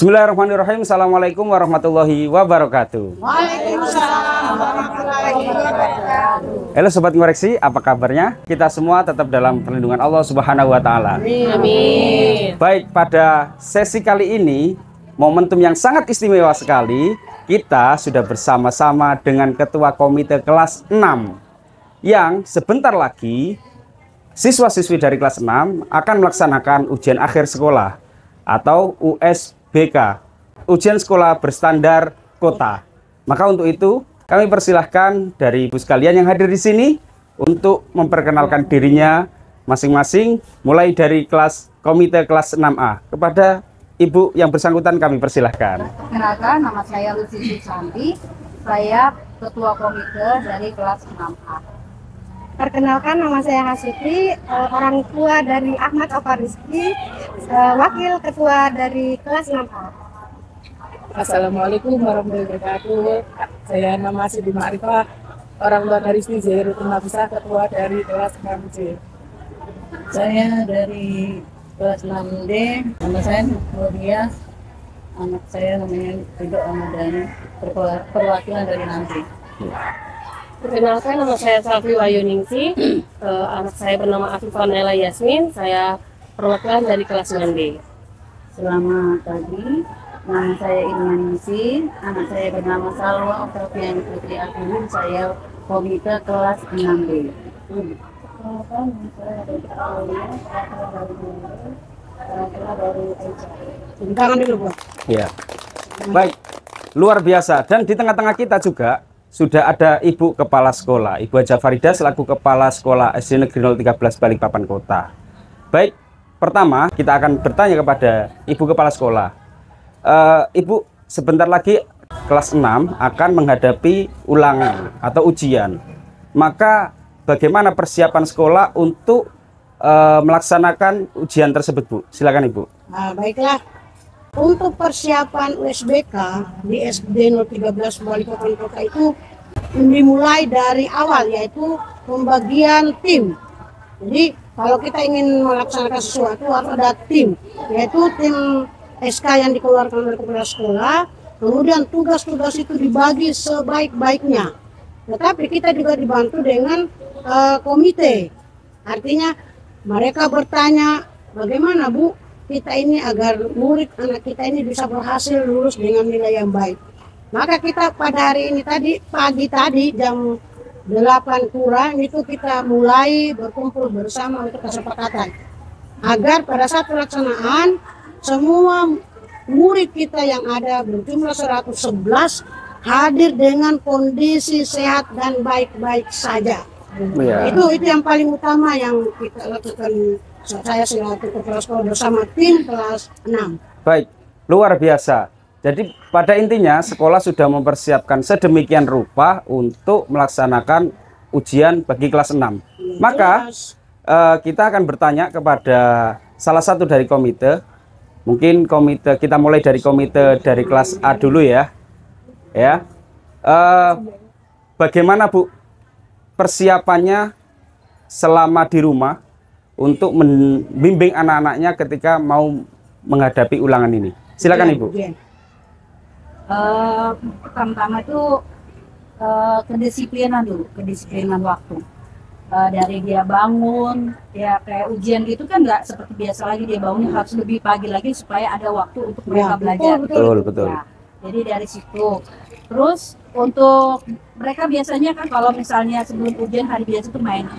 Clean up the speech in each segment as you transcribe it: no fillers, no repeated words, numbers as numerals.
Bismillahirrahmanirrahim. Assalamualaikum warahmatullahi wabarakatuh. Waalaikumsalam warahmatullahi wabarakatuh. Halo Sobat Ngoreksi, apa kabarnya? Kita semua tetap dalam perlindungan Allah Subhanahu wa Ta'ala. Amin. Baik, pada sesi kali ini, momentum yang sangat istimewa sekali. Kita sudah bersama-sama dengan Ketua Komite kelas 6 yang sebentar lagi siswa-siswi dari kelas 6 akan melaksanakan ujian akhir sekolah atau USBK, ujian sekolah berstandar kota. Maka untuk itu kami persilahkan dari ibu sekalian yang hadir di sini untuk memperkenalkan dirinya masing-masing, mulai dari komite kelas 6A. Kepada ibu yang bersangkutan kami persilahkan. Perkenalkan, nama saya Lucy Susanti. Saya ketua komite dari kelas 6A. Perkenalkan, nama saya Hasiti, orang tua dari Ahmad Alfa Rizky, wakil ketua dari kelas 6A. Assalamualaikum warahmatullahi wabarakatuh. Saya nama Siti Ma'rifah, orang tua dari Siti Zairuddin Nafisah, ketua dari kelas 6C. Saya dari kelas 6D, nama saya Nuria, anak saya namanya Ridho Ramadhani, perwakilan dari nanti. Perkenalkan, nama saya Salvi Wayuningsi, anak saya bernama Afifah Nela Yasmin, saya perwakilan dari kelas 9D. Selamat pagi, nama saya Ilmaningsi, anak saya bernama Salwa Oktaviani Putri Agung, saya komite kelas 6D. Perkenalkan, saya dari Aulia, dari Tangan dulu, Bu. Ya. Baik, luar biasa. Dan di tengah-tengah kita juga sudah ada Ibu Kepala Sekolah, Ibu Haja Farida selaku Kepala Sekolah SD Negeri 013 Balikpapan Kota. Baik, pertama kita akan bertanya kepada Ibu Kepala Sekolah. Ibu, sebentar lagi kelas 6 akan menghadapi ulangan atau ujian. Maka bagaimana persiapan sekolah untuk melaksanakan ujian tersebut, Bu? Silakan Ibu. Nah, baiklah. Untuk persiapan USBK di SD 013 Balikpapan Kota itu dimulai dari awal, yaitu pembagian tim. Jadi kalau kita ingin melaksanakan sesuatu harus ada tim, yaitu tim SK yang dikeluarkan oleh kepala sekolah. Kemudian tugas-tugas itu dibagi sebaik-baiknya. Tetapi kita juga dibantu dengan komite. Artinya mereka bertanya, bagaimana Bu kita ini agar murid anak kita ini bisa berhasil lulus dengan nilai yang baik. Maka kita pada hari ini pagi tadi jam 8 kurang itu kita mulai berkumpul bersama untuk kesepakatan agar pada saat pelaksanaan semua murid kita yang ada berjumlah 111 hadir dengan kondisi sehat dan baik-baik saja. Ya. Itu yang paling utama yang kita lakukan. Saya selaku kepala sekolah bersama tim kelas 6. Baik, luar biasa. Jadi pada intinya sekolah sudah mempersiapkan sedemikian rupa untuk melaksanakan ujian bagi kelas 6. Maka kita akan bertanya kepada salah satu dari komite. Mungkin komite, kita mulai dari komite dari kelas A dulu ya. Bagaimana Bu persiapannya selama di rumah untuk membimbing anak-anaknya ketika mau menghadapi ulangan ini? Silakan Ibu. Pertama-tama itu kedisiplinan dulu, kedisiplinan waktu. Dari dia bangun, ya kayak ujian gitu kan nggak seperti biasa lagi, dia bangun harus lebih pagi lagi supaya ada waktu untuk mereka belajar. Betul. Ya, jadi dari situ. Terus untuk mereka biasanya kan kalau misalnya sebelum ujian hari biasa itu main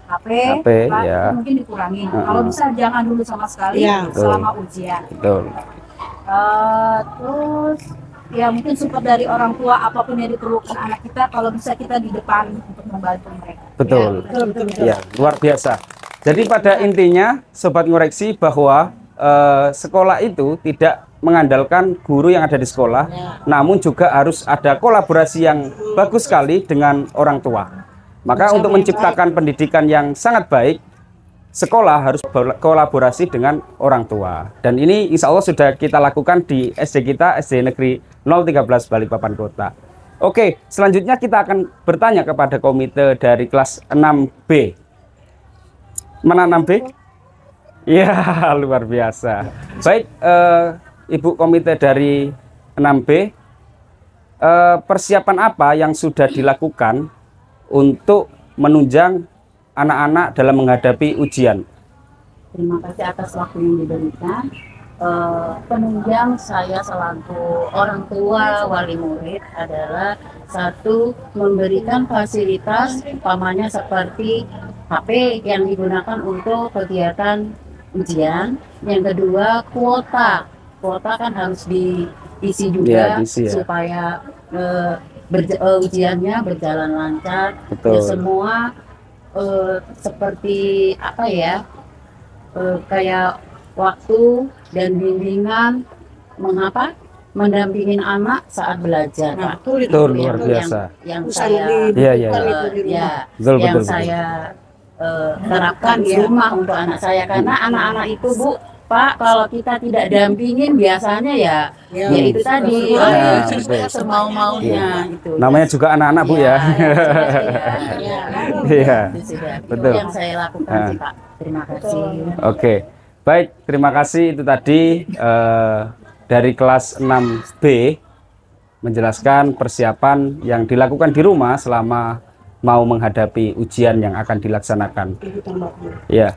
HP ya. Mungkin dikurangi. Kalau bisa jangan dulu sama sekali selama ujian. Betul. Terus ya mungkin support dari orang tua apapun yang diperlukan anak kita, kalau bisa kita di depan untuk membantu mereka. Betul. Ya, luar biasa. Jadi pada intinya Sobat Ngoreksi bahwa sekolah itu tidak mengandalkan guru yang ada di sekolah, namun juga harus ada kolaborasi yang bagus sekali dengan orang tua. Maka untuk menciptakan pendidikan yang sangat baik, sekolah harus berkolaborasi dengan orang tua. Dan ini insya Allah sudah kita lakukan di SD kita, SD Negeri 013 Balikpapan Kota. Oke, selanjutnya kita akan bertanya kepada komite dari kelas 6B. Mana 6B? Ya, luar biasa. Baik, Ibu komite dari 6B, persiapan apa yang sudah dilakukan untuk menunjang anak-anak dalam menghadapi ujian? Terima kasih atas waktu yang diberikan. Penunjang saya selaku orang tua wali murid adalah satu, memberikan fasilitas umpamanya seperti HP yang digunakan untuk kegiatan ujian. Yang kedua, kuota kan harus diisi juga, Ya, diisi ya. supaya ujiannya berjalan lancar. Betul. Ya, semua seperti apa ya, kayak waktu dan bimbingan mendampingin anak saat belajar, Nah, Pak. betul itu. Betul, Itu luar biasa. yang Bisa saya Iya, iya, dibutuhkan iya. itu di rumah. Betul, yang betul. saya terapkan di rumah untuk anak saya, karena anak-anak itu, Bu, Pak, kalau kita tidak dampingin biasanya ya Ya, itu tadi Ya, betul. semau-maunya itu. Namanya juga anak-anak, Bu, ya. Ya, Iya. itu sudah. Itu Betul. yang saya lakukan sih, Pak. Terima kasih. Oke, baik, terima kasih. Itu tadi dari kelas 6B menjelaskan persiapan yang dilakukan di rumah selama mau menghadapi ujian yang akan dilaksanakan. Ibu tambahkan. Ya,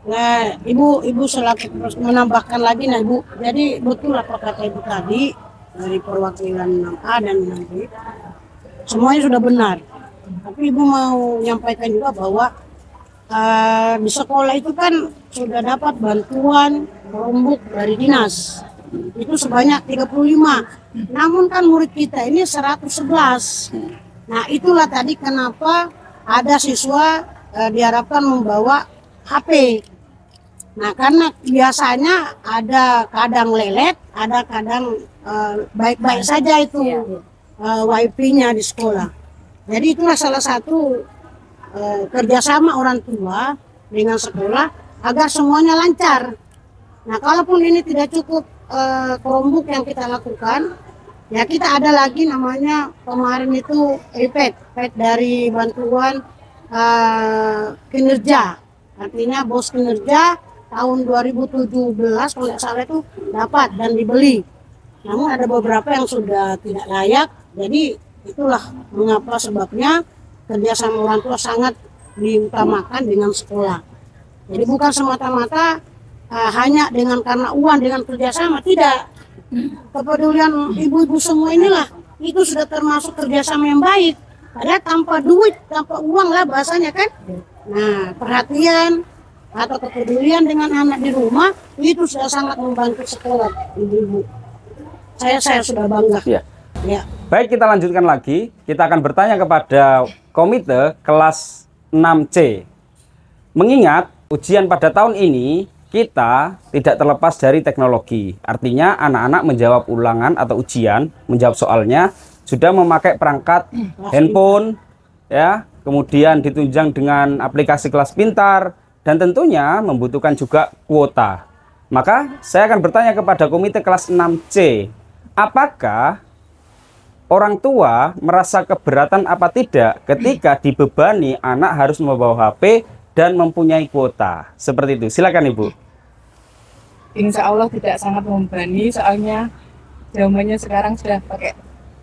Nah, ibu selaku menambahkan lagi, nah ibu, jadi betul apa kata ibu tadi dari perwakilan 6A dan 6B, semuanya sudah benar. Tapi ibu mau menyampaikan juga bahwa di sekolah itu kan sudah dapat bantuan Chromebook dari dinas. Itu sebanyak 35. Namun kan murid kita ini 111. Nah, itulah tadi kenapa ada siswa diharapkan membawa HP. Nah, karena biasanya ada kadang lelet, ada kadang baik-baik saja itu wifi-nya di sekolah. Jadi itulah salah satu kerjasama orang tua dengan sekolah agar semuanya lancar. Nah, kalaupun ini tidak cukup Chromebook yang kita lakukan, ya kita ada lagi namanya kemarin itu iPad dari bantuan kinerja. Artinya bos kinerja tahun 2017 kalau nggak salah itu dapat dan dibeli. Namun ada beberapa yang sudah tidak layak. Jadi itulah mengapa sebabnya kerjasama orang tua sangat diutamakan dengan sekolah. Jadi bukan semata-mata hanya dengan karena uang, dengan kerjasama, tidak. Kepedulian ibu-ibu semua inilah itu sudah termasuk kerjasama yang baik. Padahal tanpa duit, tanpa uang lah bahasanya kan. Nah, perhatian atau kepedulian dengan anak di rumah itu sudah sangat membantu sekolah, ibu-ibu. Saya sudah bangga. ya. Ya. Baik, kita lanjutkan lagi. Kita akan bertanya kepada komite kelas 6C. Mengingat ujian pada tahun ini kita tidak terlepas dari teknologi. Artinya anak-anak menjawab ulangan atau ujian, menjawab soalnya sudah memakai perangkat handphone, ya, kemudian ditunjang dengan aplikasi kelas pintar, dan tentunya membutuhkan juga kuota. Maka saya akan bertanya kepada komite kelas 6C, apakah orang tua merasa keberatan apa tidak ketika dibebani anak harus membawa HP dan mempunyai kuota? Seperti itu. Silakan, Ibu. Insya Allah tidak sangat membebani, soalnya zamannya sekarang sudah pakai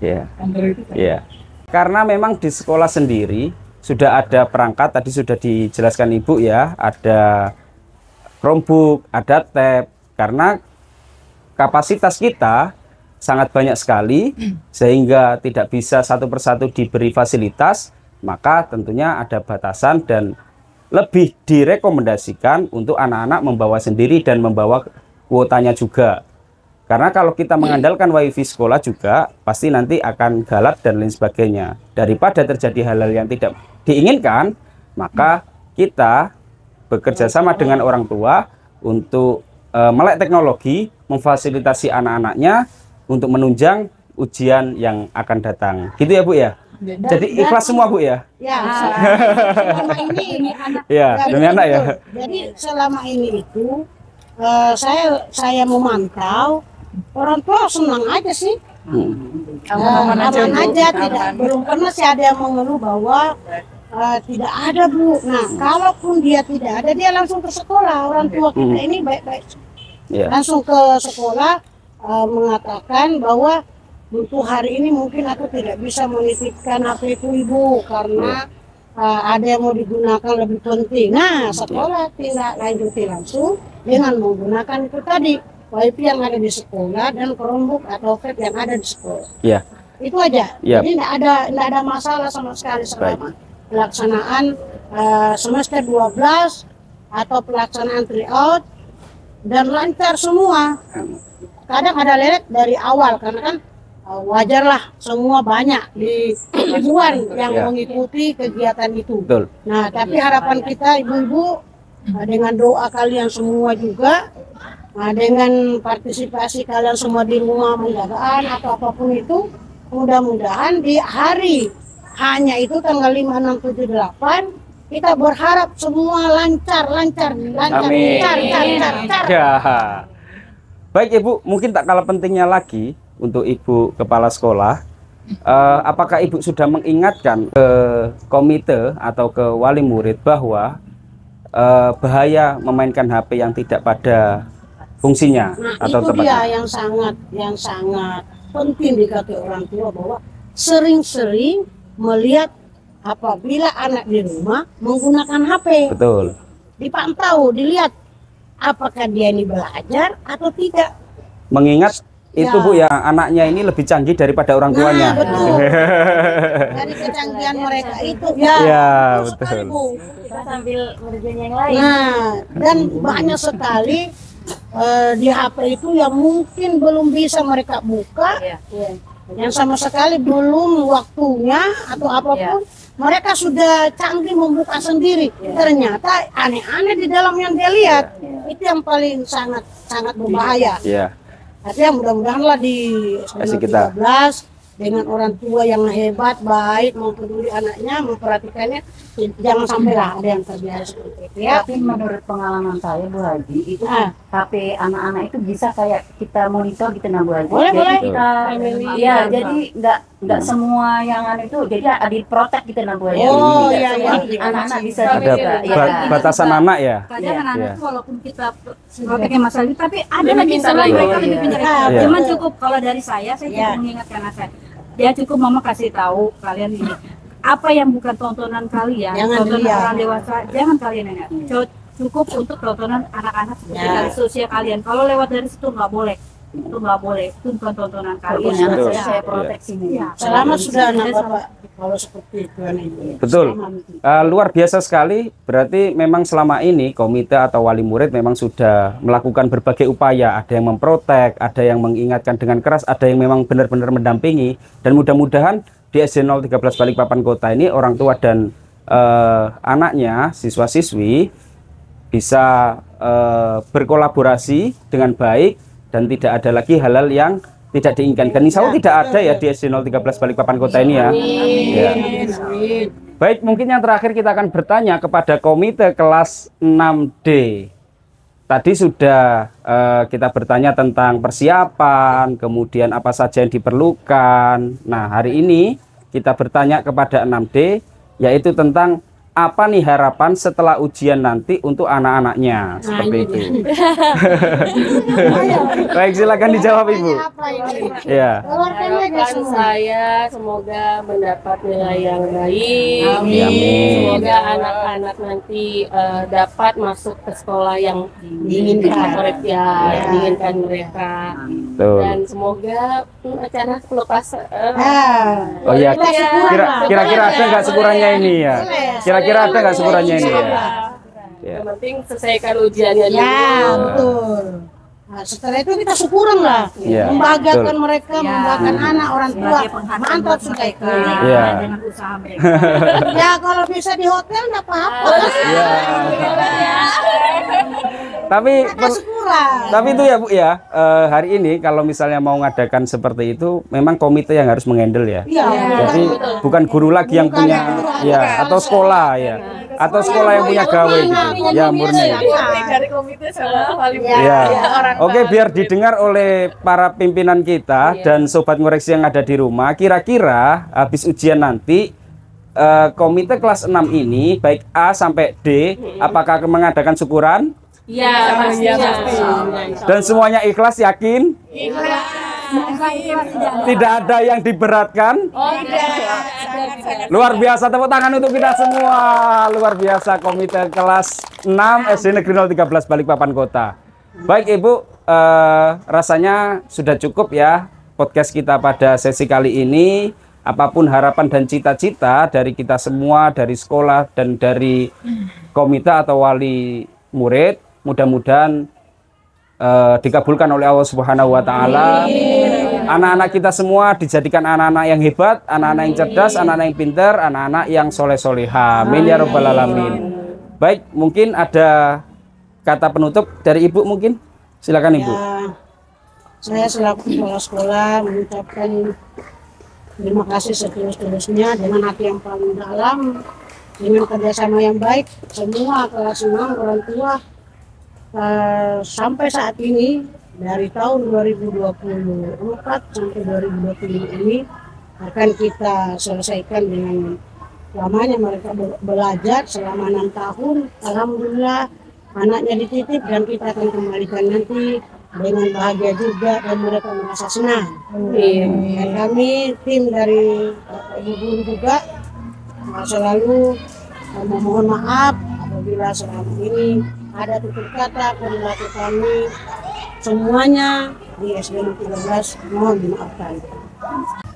Ya. Android. Iya. Karena memang di sekolah sendiri sudah ada perangkat, tadi sudah dijelaskan Ibu ya, ada Chromebook, ada tab, karena kapasitas kita sangat banyak sekali sehingga tidak bisa satu persatu diberi fasilitas, maka tentunya ada batasan dan lebih direkomendasikan untuk anak-anak membawa sendiri dan membawa kuotanya juga. Karena kalau kita mengandalkan wifi sekolah juga pasti nanti akan galat dan lain sebagainya. Daripada terjadi hal-hal yang tidak diinginkan, maka kita bekerja sama dengan orang tua untuk melek teknologi, memfasilitasi anak-anaknya untuk menunjang ujian yang akan datang. Gitu ya, Bu ya? Jadi ikhlas semua, Bu ya? Ya, selama ini Ya, demi anak ya. Jadi selama ini itu saya memantau orang tua senang aja sih. Aman-aman aja, Bu. Aja, tidak Aman. belum pernah sih ada yang mengeluh bahwa tidak ada, Bu. Nah, kalaupun dia tidak ada, dia langsung ke sekolah. Orang tua kita ini baik-baik. Ya. Langsung ke sekolah mengatakan bahwa untuk hari ini mungkin aku tidak bisa menitipkan HP ku Ibu karena ada yang mau digunakan lebih penting. Nah, sekolah tindak lanjuti langsung dengan menggunakan itu tadi, WiFi yang ada di sekolah dan Chromebook atau tab yang ada di sekolah. Ya. Itu aja. Yap. Jadi tidak ada masalah sama sekali selama pelaksanaan semester 12 atau pelaksanaan tryout dan lancar semua. Kadang ada lelet dari awal karena kan wajarlah semua banyak di ribuan yang Ya. mengikuti kegiatan itu. Betul. Nah, tapi harapan kita ibu-ibu dengan doa kalian semua juga, dengan partisipasi kalian semua di rumah penjagaan atau apapun itu, mudah-mudahan di hari hanya itu tanggal 5, 6, 7, 8 kita berharap semua lancar. Amin. Lancar. Ya. Baik Ibu, mungkin tak kalah pentingnya lagi untuk Ibu Kepala Sekolah, apakah Ibu sudah mengingatkan ke komite atau ke wali murid bahwa bahaya memainkan HP yang tidak pada fungsinya Nah, atau itu tepatnya? dia yang sangat penting dikatakan orang tua bahwa sering-sering melihat apabila anak di rumah menggunakan HP. Betul. Dipantau, dilihat apakah dia ini belajar atau tidak. Mengingat itu Ya. Bu ya, anaknya ini lebih canggih daripada orang tuanya. Nah, betul. Dari kecanggihan mereka itu ya, Ya, betul sekali, betul. Bu. Kita sambil ngerjain yang lain. Nah, dan banyak sekali di HP itu yang mungkin belum bisa mereka buka, yang sama sekali belum waktunya atau apapun, mereka sudah canggih membuka sendiri. Ternyata aneh-aneh di dalam yang dia lihat. Itu yang paling sangat berbahaya. Ya. Tapi yang mudah-mudahanlah di Kasih SMP kita. 13 dengan orang tua yang hebat, baik, mempeduli anaknya, memperhatikannya, jangan sampailah ada yang terjadi seperti itu ya. Tapi menurut pengalaman saya Bu Haji, itu Ah. HP anak-anak itu bisa kayak kita monitor gitu nah Bu Haji. Boleh, Jadi boleh. kita ya jadi nggak semua yang anu itu jadi ada protek gitu nah Bu Haji. Oh, Tidak iya, semua iya. anak-anak bisa Ada juga. batasan anak ya. Kadang Iya. anak-anak Iya. itu walaupun kita proteknya masalah itu, tapi ada Lebih lagi pintar selain lagi. mereka lebih pintar. Iya. Cuman cukup kalau dari saya Iya. cukup mengingatkan anak saya. Dia cukup mama kasih tahu kalian ini. Apa yang bukan tontonan kalian, Jangan tontonan dilihat. orang dewasa, jangan kalian lihat. Cukup untuk tontonan anak-anak seperti Ya. dari sosial kalian. Kalau lewat dari situ nggak boleh. Itu nggak boleh. Itu bukan tontonan kalian. Punya anak Betul. saya proteksi nih. Iya. Selama sudah anak Saya bapak kalau seperti itu kan ini. Betul. Selama itu. Luar biasa sekali. Berarti memang selama ini komite atau wali murid memang sudah melakukan berbagai upaya. Ada yang memprotek, ada yang mengingatkan dengan keras, ada yang memang benar-benar mendampingi. Dan mudah-mudahan di SD 013 Balikpapan Kota ini orang tua dan anaknya, siswa-siswi bisa berkolaborasi dengan baik dan tidak ada lagi hal-hal yang tidak diinginkan. Insya Allah tidak ada ya di SD 013 Balikpapan Kota ini ya. Ya. Baik, mungkin yang terakhir kita akan bertanya kepada komite kelas 6D. Tadi sudah kita bertanya tentang persiapan, kemudian apa saja yang diperlukan. Nah, hari ini kita bertanya kepada 6D, yaitu tentang apa nih harapan setelah ujian nanti untuk anak-anaknya, seperti itu. Baik, silakan dijawab Ibu. Apa ini? Ya. Keluarkan aja Harapan semua. saya semoga mendapat nilai yang baik. Amin. Semoga anak-anak nanti dapat masuk ke sekolah yang Diinginkan. diinginkan mereka. Betul. Dan semoga acara pelepasan Nah, Oh ya, kita syukuran lah. kira-kira ada nggak syukurannya ini ya? Kira-kira ada nggak syukurannya ini ya? Ya. Yang penting selesaikan ujiannya Ya, dulu. betul. Nah, setelah itu kita syukuran lah, Iya, membahagiakan betul. mereka, membahagiakan anak orang tua. Mantap sudah itu. Iya. dengan usaha mereka. Ya kalau bisa di hotel nggak apa-apa. Ya. Tapi Kita syukuran. tapi itu ya Bu ya, hari ini kalau misalnya mau ngadakan seperti itu memang komite yang harus menghandle ya. Iya. Jadi bukan guru lagi yang Bukan punya guru. ya atau sekolah ya. Atau sekolah yang punya gawe gitu. Ya murni. Dari komite sama wali Ya. Ya. Oke, biar didengar oleh para pimpinan kita dan sobat ngoreksi yang ada di rumah, kira-kira habis ujian nanti komite kelas 6 ini baik A sampai D apakah akan mengadakan syukuran? Iya, pastinya. Dan semuanya ikhlas, yakin? Tidak ada yang diberatkan? Luar biasa, tepuk tangan untuk kita semua. Luar biasa, komite kelas 6 SD Negeri 013 Balikpapan Kota. Baik Ibu, rasanya sudah cukup ya podcast kita pada sesi kali ini. Apapun harapan dan cita-cita dari kita semua, dari sekolah dan dari komite atau wali murid, mudah-mudahan dikabulkan oleh Allah Subhanahu wa Ta'ala. Anak-anak kita semua dijadikan anak-anak yang hebat, anak-anak yang cerdas, anak-anak yang pintar, anak-anak yang soleh-soleha. Amin ya Rabbal Alamin. Baik, mungkin ada kata penutup dari Ibu mungkin? Silakan Ibu. Ya, saya selaku kepala sekolah mengucapkan terima kasih setulus-tulusnya dengan hati yang paling dalam, dengan kerjasama yang baik semua kelas 6 orang tua sampai saat ini dari tahun 2024 sampai 2025 ini akan kita selesaikan dengan lamanya mereka belajar selama 6 tahun. Alhamdulillah anaknya dititip dan kita akan kembalikan nanti dengan bahagia juga dan mereka merasa senang. Dan kami tim dari Bapak Ibu guru juga selalu memohon maaf apabila selama ini ada tutur kata perilaku kami semuanya di SD 13 mohon dimaafkan.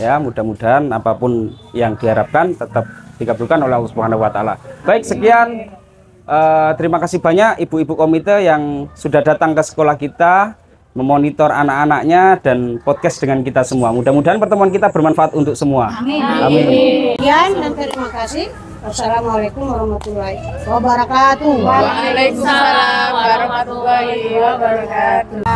Ya, mudah-mudahan apapun yang diharapkan tetap dikabulkan oleh Allah Subhanahu wa Ta'ala. Baik, sekian. Terima kasih banyak ibu-ibu komite yang sudah datang ke sekolah kita, memonitor anak-anaknya dan podcast dengan kita semua. Mudah-mudahan pertemuan kita bermanfaat untuk semua. Amin. Amin. Sekian dan terima kasih. Wassalamualaikum warahmatullahi wabarakatuh. Waalaikumsalam warahmatullahi wabarakatuh.